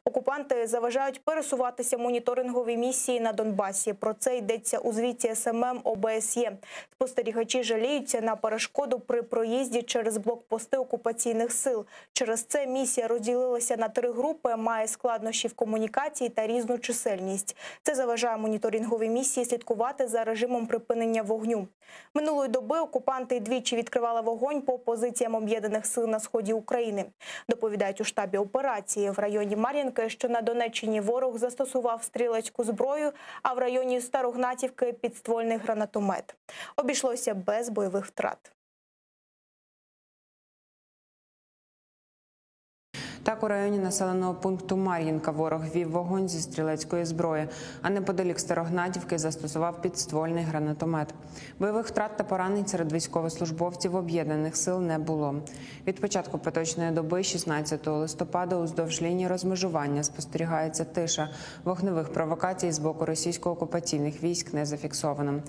Окупанти заважають пересуватися моніторинговій місії на Донбасі. Про це йдеться у звіті СММ ОБСЄ. Спостерігачі жаліються на перешкоду при проїзді через блокпости окупаційних сил. Через це місія розділилася на 3 групи, має складнощі в комунікації та різну чисельність. Це заважає моніторинговій місії слідкувати за режимом припинення вогню. Минулої доби окупанти двічі відкривали вогонь по позиціям об'єднаних сил на сході України. Доповідають у штабі операції. В районі Мар'їнки, що на Донеччині, ворог застосував стрілецьку зброю, а в районі Старогнатівки – підствольний гранатомет. Обійшлося без бойових втрат. Так, у районі населеного пункту Мар'їнка ворог вів вогонь зі стрілецької зброї, а неподалік Старогнатівки застосував підствольний гранатомет. Бойових втрат та поранень серед військовослужбовців об'єднаних сил не було. Від початку поточної доби, 16 листопада, уздовж лінії розмежування спостерігається тиша. Вогневих провокацій з боку російсько-окупаційних військ не зафіксовано.